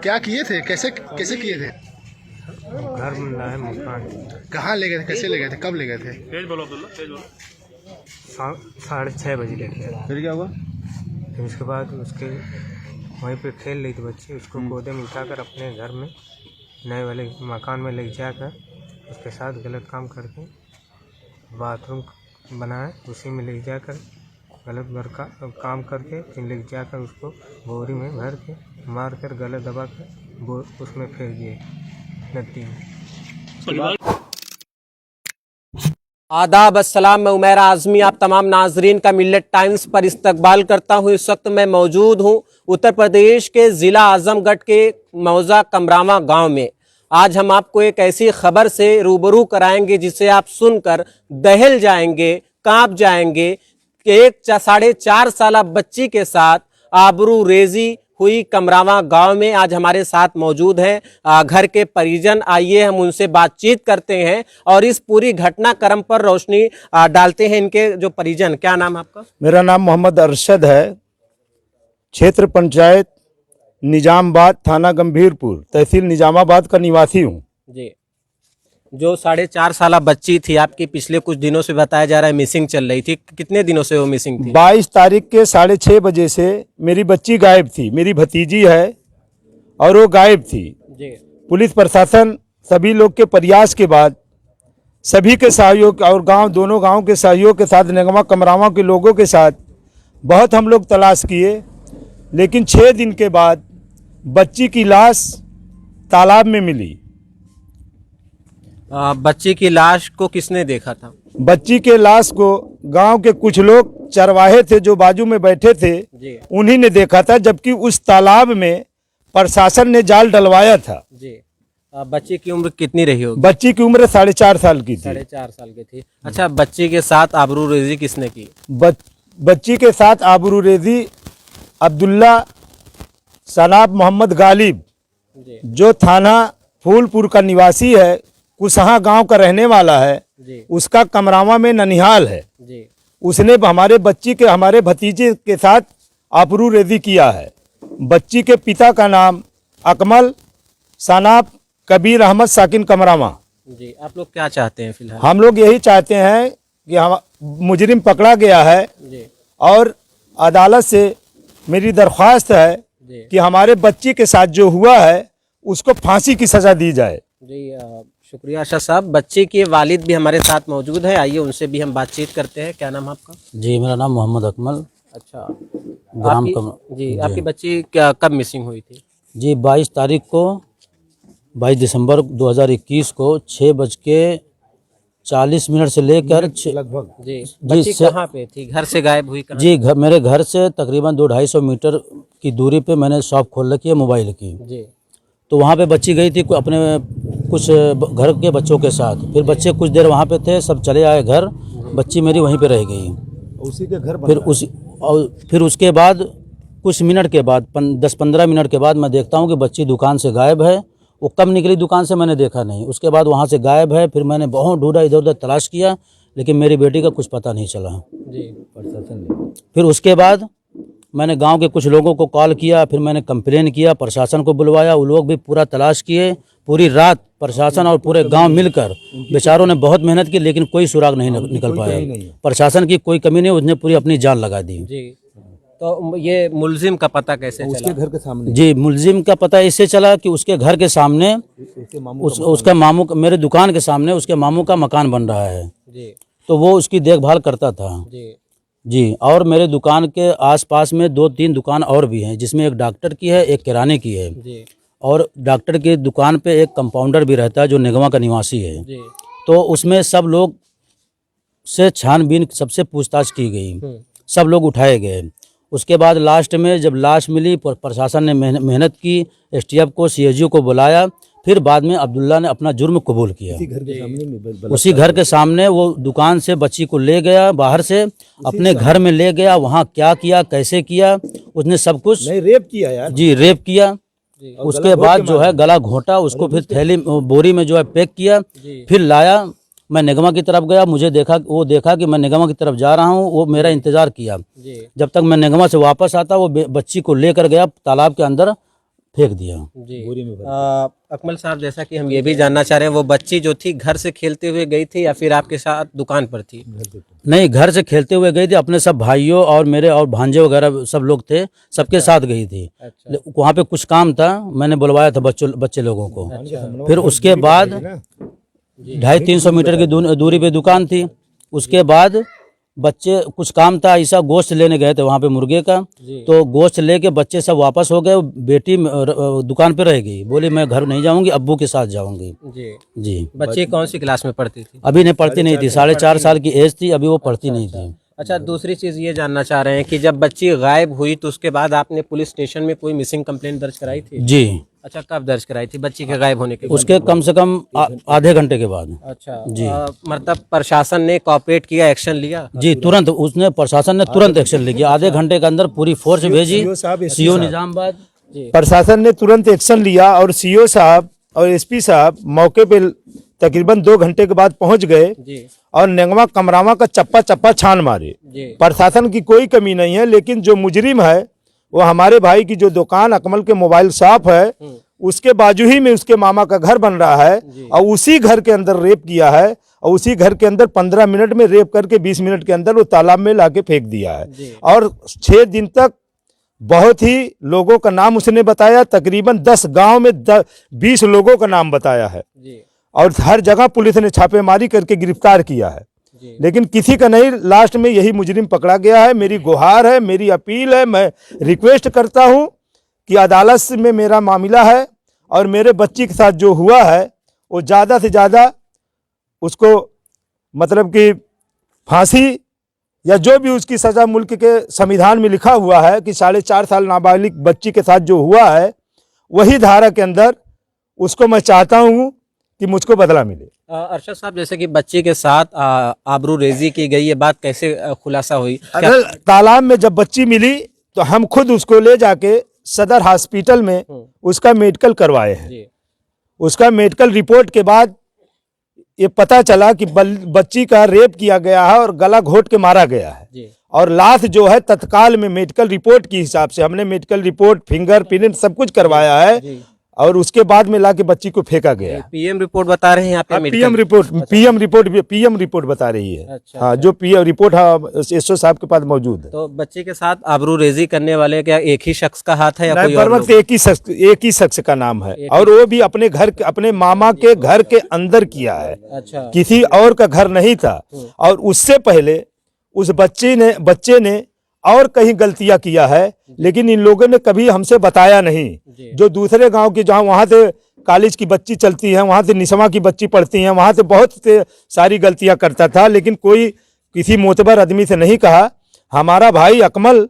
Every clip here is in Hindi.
क्या किए थे, कैसे कैसे किए थे? घर मिला है मकान। कहाँ ले गए थे, कैसे ले गए थे, कब ले गए थे? तेज बोलो अब्दुल्ला, तेज बोलो। 6:30 बजे लेके आया। फिर क्या हुआ? फिर उसके बाद उसके वहीं पे खेल रही थी बच्ची, उसको गोदे में उठाकर अपने घर में नए वाले मकान में ले जाकर उसके साथ गलत काम करके बाथरूम बनाए, उसी में ले जाकर गलत काम करके फिर ले जाकर उसको बोरी में भर के मार कर गला दबा कर वो उसमें फेंक दिए नदी में। आदाब अस्सलाम, मैं उमैर आज़मी आप तमाम नाजरीन का मिल्लत टाइम्स पर इस्तकबाल करता हूँ। इस वक्त मैं मौजूद हूँ उत्तर प्रदेश के ज़िला आज़मगढ़ के मौजा कमरावा गांव में। आज हम आपको एक ऐसी खबर से रूबरू कराएंगे जिसे आप सुनकर दहल जाएंगे, कांप जाएंगे कि एक 4.5 साल बच्ची के साथ आबरू रेजी हुई कमरावा गांव में। आज हमारे साथ मौजूद हैं घर के परिजन, आइए हम उनसे बातचीत करते हैं और इस पूरी घटनाक्रम पर रोशनी डालते हैं। इनके जो परिजन, क्या नाम आपका? मेरा नाम मोहम्मद अरशद है, क्षेत्र पंचायत निजामाबाद, थाना गंभीरपुर, तहसील निजामाबाद का निवासी हूँ जी। जो 4.5 साल बच्ची थी आपकी, पिछले कुछ दिनों से बताया जा रहा है मिसिंग चल रही थी, कितने दिनों से वो मिसिंग थी? 22 तारीख के 6:30 बजे से मेरी बच्ची गायब थी। मेरी भतीजी है और वो गायब थी जी। पुलिस प्रशासन सभी लोग के प्रयास के बाद, सभी के सहयोग और दोनों गांव के सहयोग के साथ, निगमा कमरावा के लोगों के साथ बहुत हम लोग तलाश किए, लेकिन 6 दिन के बाद बच्ची की लाश तालाब में मिली। बच्ची की लाश को किसने देखा था? बच्ची के लाश को गांव के कुछ लोग चरवाहे थे जो बाजू में बैठे थे, उन्हीं ने देखा था, जबकि उस तालाब में प्रशासन ने जाल डलवाया था जी। बच्ची की उम्र कितनी रही होगी? बच्ची की उम्र 4.5 साल की थी। 4.5 साल की थी। अच्छा, बच्ची के साथ आबरूरेजी किसने की? बच्ची के साथ आबरूरेजी अब्दुल्ला सनाब मोहम्मद गालिब, जो थाना फूलपुर का निवासी है, कुसहा गांव का रहने वाला है, उसका कमरावा में ननिहाल है जी। उसने हमारे भतीजे के साथ आबरूरेजी किया है। बच्ची के पिता का नाम अकमल सनाब कबीर अहमद साकिन कमरावा जी। आप लोग क्या चाहते हैं फिलहाल? हम लोग यही चाहते हैं कि हम मुजरिम पकड़ा गया है जी। और अदालत से मेरी दरख्वास्त है कि हमारे बच्ची के साथ जो हुआ है उसको फांसी की सजा दी जाए जी। शुक्रिया अरशद साहब। बच्चे के वालिद भी हमारे साथ मौजूद है, आइए उनसे भी हम बातचीत करते हैं। क्या नाम आपका? जी, मेरा नाम मोहम्मद अकमल। अच्छा, आपकी जी। बच्ची कब मिसिंग हुई थी? जी, 22 दिसंबर 2021 को 6:40 से लेकर लगभग जी। बच्ची कहाँ पे थी? घर से गायब हुई कहाँ? जी, मेरे घर से तकरीबन 200-250 मीटर की दूरी पे मैंने शॉप खोल रखी है मोबाइल की जी। तो वहाँ पे बच्ची गई थी अपने कुछ घर के बच्चों के साथ। फिर बच्चे कुछ देर वहाँ पे थे, सब चले आए घर, बच्ची मेरी वहीं पे रह गई। उसी के घर फिर उसके बाद कुछ मिनट के बाद 10-15 मिनट के बाद मैं देखता हूँ कि बच्ची दुकान से गायब है। वो कब निकली दुकान से मैंने देखा नहीं। उसके बाद वहाँ से गायब है। फिर मैंने बहुत ढूंढा, इधर उधर तलाश किया, लेकिन मेरी बेटी का कुछ पता नहीं चला जी। फिर उसके बाद मैंने गांव के कुछ लोगों को कॉल किया, फिर मैंने कंप्लेन किया, प्रशासन को बुलवाया। वो लोग भी पूरा तलाश किए, पूरी रात प्रशासन और पूरे गांव मिलकर बेचारों ने बहुत मेहनत की, लेकिन कोई सुराग नहीं निकल पाया। प्रशासन की कोई कमी नहीं, उसने पूरी अपनी जान लगा दी जी। तो ये मुलजिम का पता कैसे चला? उसके घर के सामने जी, मुलजिम का पता इससे चला कि उसके घर के सामने उसका मामू, मेरे दुकान के सामने उसके मामू का मकान बन रहा है जी। तो वो उसकी देखभाल करता था जी। और मेरे दुकान के आसपास में 2-3 दुकान और भी हैं, जिसमें एक डॉक्टर की है, एक किराने की है जी। और डॉक्टर की दुकान पे एक कंपाउंडर भी रहता है जो निगमा का निवासी है जी। तो उसमें सब लोग से छानबीन, सबसे पूछताछ की गई, सब लोग उठाए गए। उसके बाद लास्ट में जब लाश मिली, प्रशासन ने मेहनत की, एसटीएफ को, सीएचओ को बुलाया। फिर बाद में अब्दुल्ला ने अपना जुर्म कबूल किया। उसी घर के सामने वो दुकान से बच्ची को ले गया, बाहर से अपने घर में ले गया। वहाँ क्या किया, कैसे किया, उसने सब कुछ रेप किया यार जी, रेप किया। उसके बाद जो है गला घोंटा, उसको फिर थैली बोरी में जो है पैक किया, फिर लाया। मैं निगमा की तरफ गया, मुझे वो देखा कि मैं निगमा की तरफ जा रहा हूँ, वो मेरा इंतजार किया। जब तक मैं निगमा से वापस आता, वो बच्ची को लेकर गया तालाब के अंदर फेंक दिया। जी अकमल साहब, जैसा कि हम ये भी जानना चाह रहे हैं, वो बच्ची जो थी घर से खेलते हुए गई थी या फिर आपके साथ दुकान पर थी? नहीं, घर से खेलते हुए गई थी, अपने सब भाइयों और मेरे और भांजे वगैरह सब लोग थे, सबके साथ गई थी। अच्छा। वहाँ पे कुछ काम था, मैंने बुलवाया था बच्चे लोगों को। अच्छा। फिर उसके बाद 250-300 मीटर की दूरी पे दुकान थी। उसके बाद बच्चे कुछ काम था, ऐसा गोश्त लेने गए थे वहाँ पे मुर्गे का, तो गोश्त लेके बच्चे सब वापस हो गए। बेटी दुकान पे रह गई, बोली मैं घर नहीं जाऊंगी, अब्बू के साथ जाऊंगी। जी। बच्ची कौन सी क्लास में पढ़ती थी? अभी नहीं पढ़ती नहीं थी, 4.5 साल की एज थी, अभी वो पढ़ती नहीं थी। अच्छा, दूसरी चीज़ ये जानना चाह रहे हैं कि जब बच्ची गायब हुई तो उसके बाद आपने पुलिस स्टेशन में कोई मिसिंग कंप्लेंट दर्ज कराई थी? जी। अच्छा, कब दर्ज कराई थी बच्ची के गायब होने के बाद? उसके कम से कम आधे घंटे के बाद। अच्छा जी। मतलब प्रशासन ने कोऑपरेट किया, एक्शन लिया? जी, तुरंत उसने प्रशासन ने तुरंत एक्शन लिया। आधे घंटे के अंदर पूरी फोर्स भेजी, सीओ निजामाबाद। प्रशासन ने तुरंत एक्शन लिया और सीओ साहब और एसपी साहब मौके पे तकरीबन 2 घंटे के बाद पहुंच गए और नेगवा कमरावा का चप्पा चप्पा छान मारे। प्रशासन की कोई कमी नहीं है, लेकिन जो मुजरिम है वो हमारे भाई की जो दुकान अकमल के मोबाइल शॉप है, उसके बाजू ही में उसके मामा का घर बन रहा है और उसी घर के अंदर रेप किया है और उसी घर के अंदर 15 मिनट में रेप करके 20 मिनट के अंदर वो तालाब में लाके फेंक दिया है। और 6 दिन तक बहुत ही लोगों का नाम उसने बताया, तकरीबन 10 गांव में 20 लोगों का नाम बताया है और हर जगह पुलिस ने छापेमारी करके गिरफ्तार किया है, लेकिन किसी का नहीं। लास्ट में यही मुजरिम पकड़ा गया है। मेरी गुहार है, मेरी अपील है, मैं रिक्वेस्ट करता हूं कि अदालत में मेरा मामला है और मेरे बच्ची के साथ जो हुआ है वो ज़्यादा से ज़्यादा उसको मतलब कि फांसी या जो भी उसकी सज़ा मुल्क के संविधान में लिखा हुआ है कि 4.5 साल नाबालिग बच्ची के साथ जो हुआ है, वही धारा के अंदर उसको मैं चाहता हूं कि मुझको बदला मिले। अरशद साहब, जैसे कि बच्ची के साथ आबरूरेजी की गई, ये बात कैसे खुलासा हुई? तालाब में जब बच्ची मिली तो हम खुद उसको ले जाके सदर हॉस्पिटल में उसका मेडिकल करवाए हैं। उसका मेडिकल रिपोर्ट के बाद ये पता चला कि बच्ची का रेप किया गया है और गला घोट के मारा गया है और लाश जो है तत्काल में मेडिकल रिपोर्ट के हिसाब से हमने मेडिकल रिपोर्ट, फिंगरप्रिंट सब कुछ करवाया है और उसके बाद में लाके बच्ची को फेंका गया। पीएम रिपोर्ट बता रहे हैं यहाँ पे? पीएम रिपोर्ट बता रही है। अच्छा, हाँ, जो पीएम रिपोर्ट एसओ साहब के पास मौजूद है। तो बच्चे के साथ आबरूरेजी करने वाले क्या एक ही शख्स का हाथ है या कोई और? एक ही शख्स का नाम है और वो भी अपने घर, अपने मामा के घर के अंदर किया है। अच्छा, किसी और का घर नहीं था। और उससे पहले उस बच्चे ने और कहीं गलतियां किया है, लेकिन इन लोगों ने कभी हमसे बताया नहीं। जो दूसरे गांव की, जहां वहां से कॉलेज की बच्ची चलती है, वहां से निसमा की बच्ची पढ़ती है, वहां से बहुत से सारी गलतियां करता था, लेकिन कोई किसी मोतबर आदमी से नहीं कहा। हमारा भाई अकमल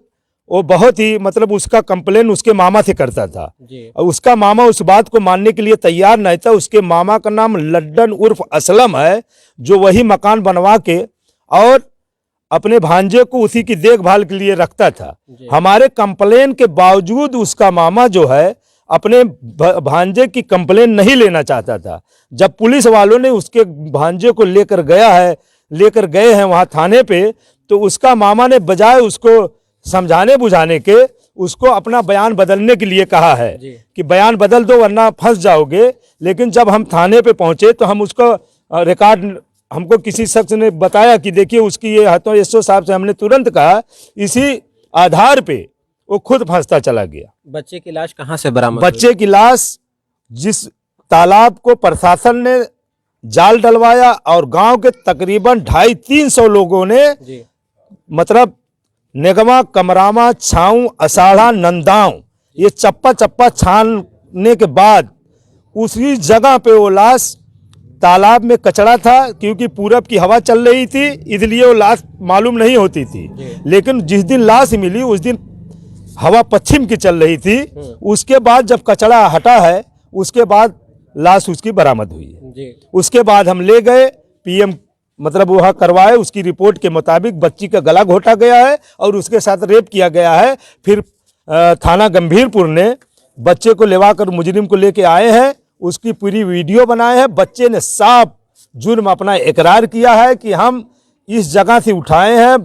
वो बहुत ही मतलब उसका कंप्लेन उसके मामा से करता था और उसका मामा उस बात को मानने के लिए तैयार नहीं था। उसके मामा का नाम लड्डन उर्फ असलम है, जो वही मकान बनवा के और अपने भांजे को उसी की देखभाल के लिए रखता था। हमारे कंप्लेन के बावजूद उसका मामा जो है अपने भांजे की कंप्लेन नहीं लेना चाहता था। जब पुलिस वालों ने उसके भांजे को लेकर गए हैं वहां थाने पे, तो उसका मामा ने बजाय उसको समझाने बुझाने के उसको अपना बयान बदलने के लिए कहा है कि बयान बदल दो वरना फंस जाओगे। लेकिन जब हम थाने पे पहुंचे तो हम उसको रिकॉर्ड, हमको किसी शख्स ने बताया कि देखिए उसकी ये हाथों, एसओ साहब से हमने तुरंत कहा, इसी आधार पे वो खुद फंसता चला गया। बच्चे की लाश कहाँ से बरामद? बच्चे की लाश जिस तालाब को प्रशासन ने जाल डलवाया और गांव के तकरीबन 250-300 लोगों ने मतलब नेगमा, कमरामा, छाऊ, असाढ़ा, नंदाव ये चप्पा चप्पा छानने के बाद उसी जगह पे वो लाश, तालाब में कचरा था क्योंकि पूरब की हवा चल रही थी, इसलिए वो लाश मालूम नहीं होती थी। लेकिन जिस दिन लाश मिली उस दिन हवा पश्चिम की चल रही थी। उसके बाद जब कचरा हटा है उसके बाद लाश उसकी बरामद हुई है। उसके बाद हम ले गए पीएम मतलब वहाँ करवाए, उसकी रिपोर्ट के मुताबिक बच्ची का गला घोटा गया है और उसके साथ रेप किया गया है। फिर थाना गंभीरपुर ने बच्चे को लेवाकर मुजरिम को लेके आए हैं, उसकी पूरी वीडियो बनाए हैं। बच्चे ने साफ जुर्म अपना इकरार किया है कि हम इस जगह से उठाए हैं,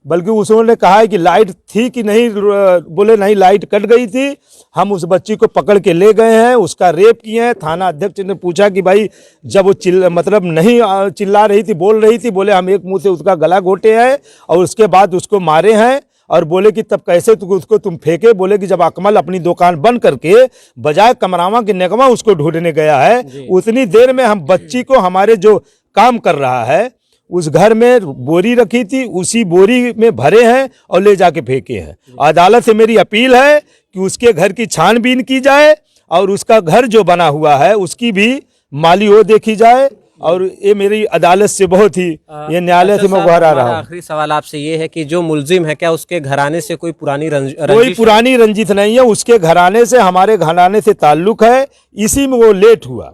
बल्कि उसने कहा है कि लाइट थी कि नहीं, बोले नहीं लाइट कट गई थी। हम उस बच्ची को पकड़ के ले गए हैं, उसका रेप किए हैं। थाना अध्यक्ष ने पूछा कि भाई जब वो मतलब नहीं चिल्ला रही थी, बोल रही थी, बोले हम एक मुंह से उसका गला घोटे हैं और उसके बाद उसको मारे हैं। और बोले कि तब कैसे उसको तुम फेंके? बोले कि जब अकमल अपनी दुकान बंद करके बजाय कमरावा के नेगमा उसको ढूंढने गया है, उतनी देर में हम बच्ची को, हमारे जो काम कर रहा है उस घर में बोरी रखी थी, उसी बोरी में भरे हैं और ले जाके फेंके हैं। अदालत से मेरी अपील है कि उसके घर की छानबीन की जाए और उसका घर जो बना हुआ है उसकी भी माली वो देखी जाए। और ये मेरी अदालत से बहुत ही, ये न्यायालय से मैं गुहार आ रहा हूँ। आखिरी सवाल आपसे ये है कि जो मुलजिम है, क्या उसके घराने से कोई पुरानी कोई पुरानी रंजिश नहीं है। उसके घराने से, हमारे घराने से ताल्लुक है, इसी में वो लेट हुआ।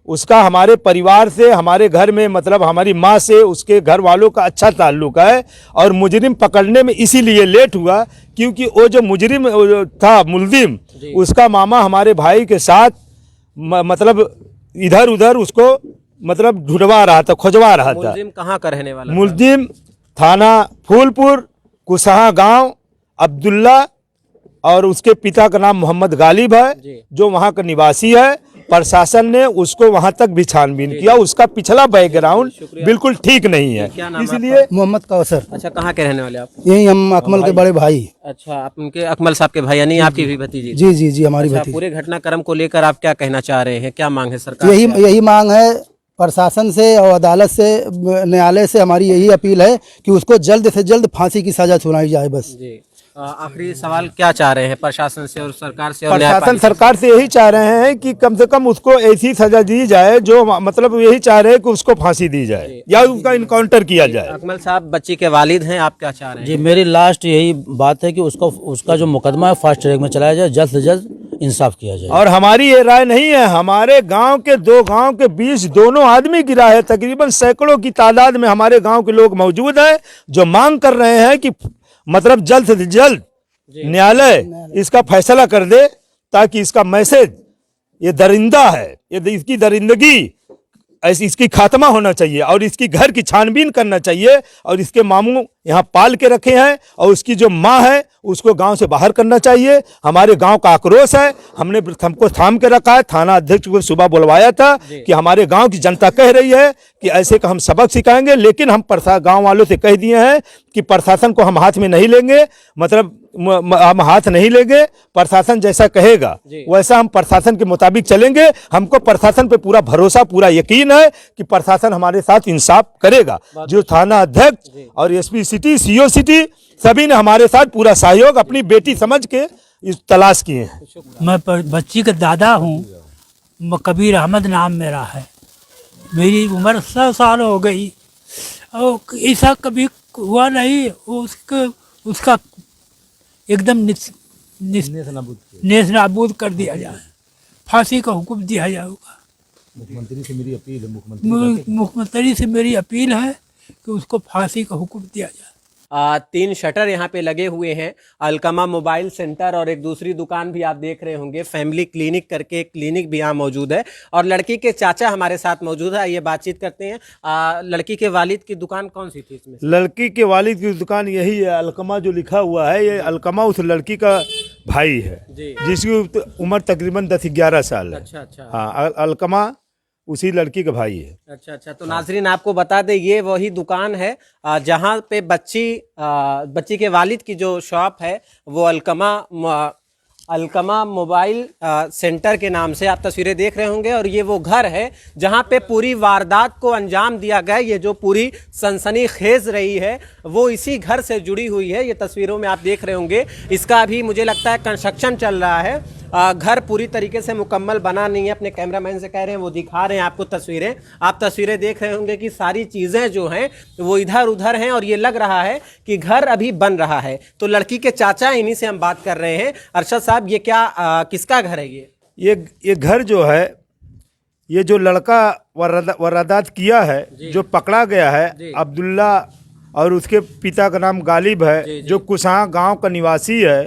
उसका हमारे परिवार से, हमारे घर में मतलब हमारी माँ से, उसके घर वालों का अच्छा ताल्लुक है। और मुजरिम पकड़ने में इसीलिए लेट हुआ क्योंकि वो जो मुजरिम था, मुलजिम, उसका मामा हमारे भाई के साथ मतलब इधर उधर उसको मतलब ढूंढवा रहा था, खोजवा रहा था। मुलजिम कहाँ का रहने वाला? मुलजिम थाना फूलपुर, कुसहा गांव, अब्दुल्ला, और उसके पिता का नाम मोहम्मद गालिब है, जो वहाँ का निवासी है। प्रशासन ने उसको वहाँ तक भी छानबीन किया। उसका पिछला बैकग्राउंड बिल्कुल ठीक नहीं है, इसलिए। मोहम्मद कौसर। अच्छा, कहाँ के रहने वाले आप? यही हम अकमल के बड़े भाई। अच्छा, आप उनके अकमल साहब के भाई, यानी आपकी भी भतीजी? जी जी जी, हमारी अच्छा, भतीजी। पूरे घटनाक्रम को लेकर आप क्या कहना चाह रहे हैं? क्या मांग है सरकार? यही मांग है प्रशासन से और अदालत से, न्यायालय से। हमारी यही अपील है कि उसको जल्द से जल्द फांसी की सजा सुनाई जाए बस। जी। आखिरी सवाल क्या चाह रहे हैं प्रशासन से और सरकार से? और प्रशासन सरकार से यही चाह रहे हैं कि कम से कम उसको ऐसी सजा दी जाए, जो मतलब यही चाह रहे हैं कि उसको फांसी दी जाए या उसका इनकाउंटर किया जाए। अकमल साहब बच्ची के वालिद हैं, आप क्या चाह रहे हैं? जी, मेरी लास्ट यही बात है कि उसका जो मुकदमा है फास्ट ट्रैक में चलाया जाए, जल्द से जल्द इंसाफ किया जाए। और हमारी ये राय नहीं है, हमारे गांव के दो गांव के बीच दोनों आदमी गिरा है। तकरीबन सैकड़ों की तादाद में हमारे गांव के लोग मौजूद हैं जो मांग कर रहे हैं कि मतलब जल्द से जल्द न्यायालय इसका फैसला कर दे, ताकि इसका मैसेज, ये दरिंदा है, ये इसकी दरिंदगी, ऐसी इसकी खात्मा होना चाहिए और इसकी घर की छानबीन करना चाहिए। और इसके मामू यहाँ पाल के रखे हैं और उसकी जो माँ है उसको गांव से बाहर करना चाहिए। हमारे गांव का आक्रोश है, हमको थाम के रखा है। थाना अध्यक्ष को सुबह बुलवाया था कि हमारे गांव की जनता कह रही है कि ऐसे का हम सबक सिखाएंगे, लेकिन हम गांव वालों से कह दिए हैं कि प्रशासन को हम हाथ में नहीं लेंगे, मतलब हम हाथ नहीं लेंगे। प्रशासन जैसा कहेगा वैसा हम प्रशासन के मुताबिक चलेंगे। हमको प्रशासन पे पूरा भरोसा, पूरा यकीन है कि प्रशासन हमारे साथ इंसाफ करेगा। जो थाना अध्यक्ष और एसपी सिटी, सीओ सिटी, सभी ने हमारे साथ पूरा सहयोग अपनी बेटी समझ के इस तलाश किए हैं। मैं बच्ची का दादा हूँ, कबीर अहमद नाम मेरा है। मेरी उम्र 100 साल हो गई और ऐसा कभी हुआ नहीं। उसका एकदम नेस नाबूद कर दिया जाए, फांसी का हुक्म दिया जाएगा। मुख्यमंत्री से मेरी अपील है, मुख्यमंत्री से मेरी अपील है कि उसको फांसी का हुक्म दिया जाए। 3 शटर यहाँ पे लगे हुए हैं, अलकमा मोबाइल सेंटर, और एक दूसरी दुकान भी आप देख रहे होंगे, फैमिली क्लिनिक करके एक क्लिनिक भी यहाँ मौजूद है। और लड़की के चाचा हमारे साथ मौजूद है, ये बातचीत करते हैं। लड़की के वालिद की दुकान कौन सी थी इसमें? लड़की के वालिद की दुकान यही है, अलकमा जो लिखा हुआ है, ये अलकमा उस लड़की का भाई है जिसकी उम्र तकरीबन 10-11 साल है। अच्छा। हाँ, अलकमा उसी लड़की का भाई है। अच्छा। तो नाजरीन आपको बता दें, ये वही दुकान है जहाँ पे बच्ची के वालिद की जो शॉप है वो अलकमा मोबाइल सेंटर के नाम से आप तस्वीरें देख रहे होंगे। और ये वो घर है जहाँ पे पूरी वारदात को अंजाम दिया गया। ये जो पूरी सनसनीखेज रही है वो इसी घर से जुड़ी हुई है। ये तस्वीरों में आप देख रहे होंगे, इसका अभी मुझे लगता है कंस्ट्रक्शन चल रहा है। घर पूरी तरीके से मुकम्मल बना नहीं है। अपने कैमरामैन से कह रहे हैं, वो दिखा रहे हैं आपको तस्वीरें। आप तस्वीरें देख रहे होंगे कि सारी चीज़ें जो हैं वो इधर उधर हैं और ये लग रहा है कि घर अभी बन रहा है। तो लड़की के चाचा, इन्हीं से हम बात कर रहे हैं। अरशद साहब, ये क्या किसका घर है? ये घर जो है, ये जो लड़का वारदात किया है, जो पकड़ा गया है, अब्दुल्ला, और उसके पिता का नाम गालिब है, जो कुसहा गांव का निवासी है,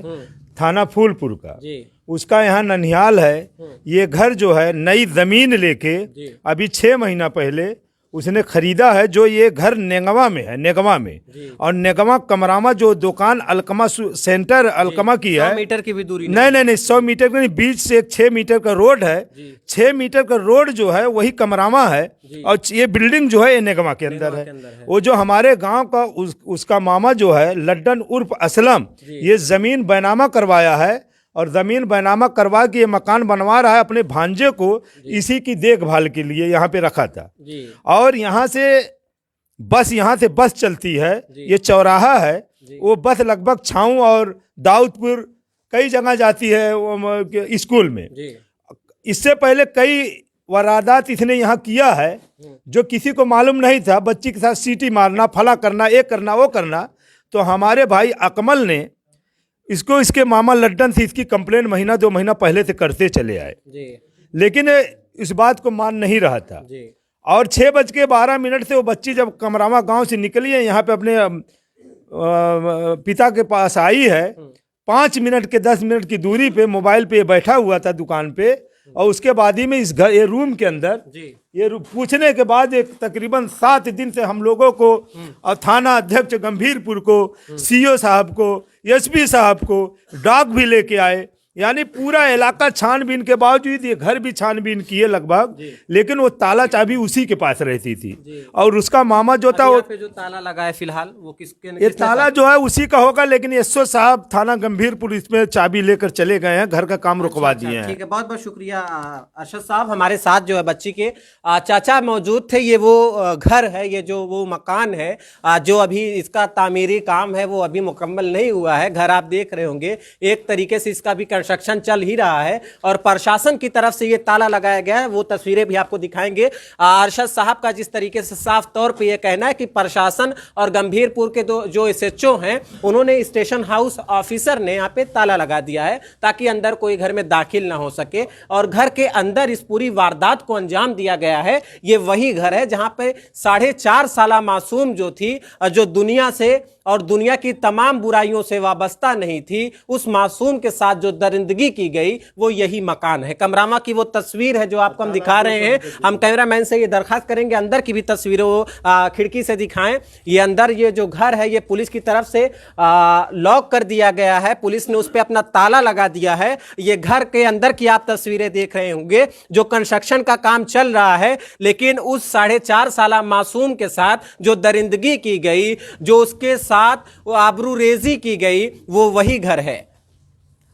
थाना फूलपुर का। उसका यहाँ ननिहाल है। ये घर जो है नई ज़मीन लेके अभी 6 महीना पहले उसने खरीदा है, जो ये घर नेगवा में है, नेगवा में, और नेगवा कमरामा जो दुकान अलकमा सेंटर अलकमा की है, 100 मीटर की भी दूरी नहीं 100 मीटर का नहीं, बीच से एक 6 मीटर का रोड है, 6 मीटर का रोड जो है वही कमरामा है, और ये बिल्डिंग जो है ये नेगमा के अंदर है। वो जो हमारे गांव का उसका मामा जो है लड्डन उर्फ असलम, ये जमीन बैनामा करवाया है, और ज़मीन बैनामा करवा के ये मकान बनवा रहा है अपने भांजे को, इसी की देखभाल के लिए यहाँ पे रखा था। और यहाँ से बस चलती है, ये चौराहा है, वो बस लगभग छाऊं और दाऊदपुर कई जगह जाती है स्कूल में। इससे पहले कई वारदात इसने यहाँ किया है जो किसी को मालूम नहीं था, बच्ची के साथ सीटी मारना, फला करना, ये करना, वो करना। तो हमारे भाई अकमल ने इसको इसके मामा लड्डन से इसकी कंप्लेन महीना 2 महीना पहले से करते चले आए, लेकिन इस बात को मान नहीं रहा था। और 6:12 से वो बच्ची जब कमरामा गांव से निकली है, यहाँ पे अपने पिता के पास आई है, 5 मिनट के 10 मिनट की दूरी पे मोबाइल पे बैठा हुआ था दुकान पे, और उसके बाद ही में इस घर ये रूम के अंदर पूछने के बाद एक तकरीबन 7 दिन से हम लोगों को और थाना अध्यक्ष गंभीरपुर को, सीओ साहब को, एसपी साहब को डॉग भी लेके आए, यानी पूरा इलाका छानबीन के बावजूद ये घर भी छानबीन किए लगभग, लेकिन वो ताला चाबी उसी के पास रहती थी। और उसका मामा जो था वो जो ताला लगा है फिलहाल वो ये ताला जो है उसी का होगा, लेकिन एसओ साहब थाना गंभीरपुर इसमें चाबी लेकर चले गए हैं, घर का काम रुकवा दिए हैं। ठीक है, बहुत बहुत शुक्रिया अरशद साहब। हमारे साथ जो है बच्ची के चाचा मौजूद थे। ये वो घर है, ये जो वो मकान है जो अभी इसका तामीरी काम है वो अभी मुकम्मल नहीं हुआ है। घर आप देख रहे होंगे, एक तरीके से इसका भी कंस्ट्रक्शन चल ही रहा है, और प्रशासन की तरफ से ये ताला लगाया गया है। वो तस्वीरें भी आपको दिखाएंगे। अरशद साहब का जिस तरीके से साफ तौर पे ये कहना है कि प्रशासन और गंभीरपुर के जो एसएचओ हैं, उन्होंने स्टेशन हाउस ऑफिसर ने यहाँ पे ताला लगा दिया है ताकि अंदर कोई घर में दाखिल ना हो सके, और घर के अंदर इस पूरी वारदात को अंजाम दिया गया है। ये वही घर है जहां पे 4.5 साला मासूम जो थी, जो दुनिया से और दुनिया की तमाम बुराइयों से वाबस्ता नहीं थी, उस मासूम के साथ जो दरिंदगी की गई वो यही मकान है। कमरामा की वो तस्वीर है जो आपको हम दिखा रहे हैं। हम कैमरामैन से ये दरखास्त करेंगे अंदर की भी तस्वीरें वो खिड़की से दिखाएं। ये अंदर ये जो घर है ये पुलिस की तरफ से लॉक कर दिया गया है, पुलिस ने उस पर अपना ताला लगा दिया है। ये घर के अंदर की आप तस्वीरें देख रहे होंगे जो कंस्ट्रक्शन का काम चल रहा है, लेकिन उस 4.5 साला मासूम के साथ जो दरिंदगी की गई, जो उसके साथ वो आबरूरेजी की गई, वो वही घर है।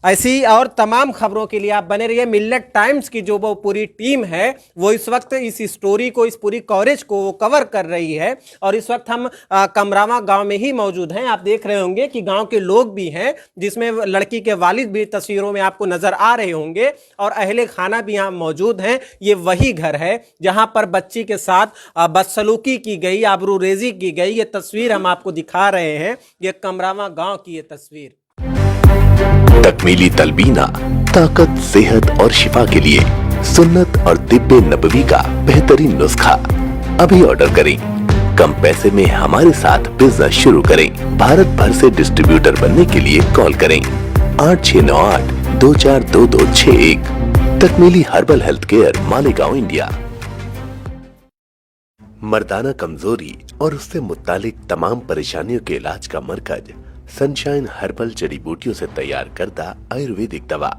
ऐसी और तमाम खबरों के लिए आप बने रहिए। मिल्लत टाइम्स की जो वो पूरी टीम है वो इस वक्त इस स्टोरी को, इस पूरी कवरेज को वो कवर कर रही है, और इस वक्त हम कमरामा गांव में ही मौजूद हैं। आप देख रहे होंगे कि गांव के लोग भी हैं, जिसमें लड़की के वालिद भी तस्वीरों में आपको नजर आ रहे होंगे, और अहले खाना भी यहाँ मौजूद हैं। ये वही घर है जहां पर बच्ची के साथ बदसलूकी की गई, आबरूरेजी की गई। ये तस्वीर हम आपको दिखा रहे हैं, ये कमरामा गाँव की ये तस्वीर। तकमीली तलबीना, ताकत, सेहत और शिफा के लिए सुन्नत और तिब्बे नबवी का बेहतरीन नुस्खा। अभी ऑर्डर करें, कम पैसे में हमारे साथ बिजनेस शुरू करें। भारत भर से डिस्ट्रीब्यूटर बनने के लिए कॉल करें 8698242261। Takmili herbal health care, Malegaon, India. मर्दाना कमजोरी और उससे मुत्तालिक तमाम परेशानियों के इलाज का मरकज सनशाइन हर्बल जड़ी बूटियों से तैयार करदा आयुर्वेदिक दवा।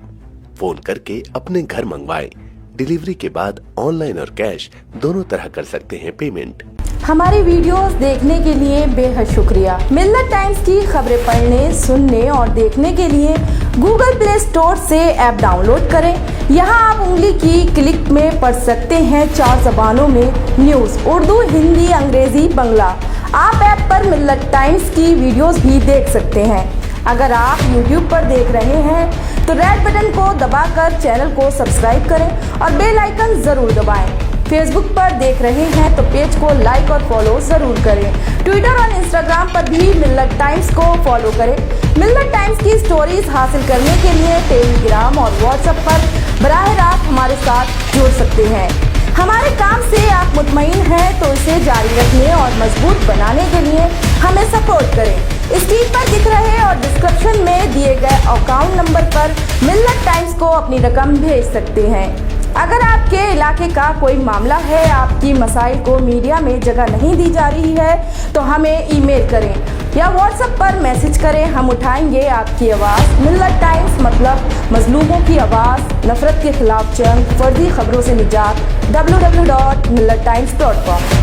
फोन करके अपने घर मंगवाएं। डिलीवरी के बाद ऑनलाइन और कैश दोनों तरह कर सकते हैं पेमेंट। हमारी वीडियोस देखने के लिए बेहद शुक्रिया। मिल्लत टाइम्स की खबरें पढ़ने, सुनने और देखने के लिए गूगल प्ले स्टोर से ऐप डाउनलोड करें। यहाँ आप उंगली की क्लिक में पढ़ सकते हैं 4 जबानों में न्यूज़, उर्दू, हिंदी, अंग्रेजी, बांग्ला। आप ऐप पर मिल्लत टाइम्स की वीडियोस भी देख सकते हैं। अगर आप YouTube पर देख रहे हैं तो रेड बटन को दबाकर चैनल को सब्सक्राइब करें और बेल आइकन जरूर दबाएं। फेसबुक पर देख रहे हैं तो पेज को लाइक और फॉलो जरूर करें। ट्विटर और इंस्टाग्राम पर भी मिल्लत टाइम्स को फॉलो करें। मिल्लत टाइम्स की स्टोरीज हासिल करने के लिए टेलीग्राम और व्हाट्सएप पर बराह रास्त हमारे साथ जुड़ सकते हैं। हमारे काम से आप मुतमईन हैं तो इसे जारी रखने और मजबूत बनाने के लिए हमें सपोर्ट करें। स्क्रीन पर दिख रहे और डिस्क्रिप्शन में दिए गए अकाउंट नंबर पर मिल्लत टाइम्स को अपनी रकम भेज सकते हैं। अगर आपके इलाके का कोई मामला है, आपकी मसाइल को मीडिया में जगह नहीं दी जा रही है, तो हमें ईमेल करें या व्हाट्सएप पर मैसेज करें। हम उठाएंगे आपकी आवाज़। मिल्लत टाइम्स मतलब मजलूमों की आवाज़, नफरत के खिलाफ जंग, फर्जी खबरों से निजात। www.millettimes.com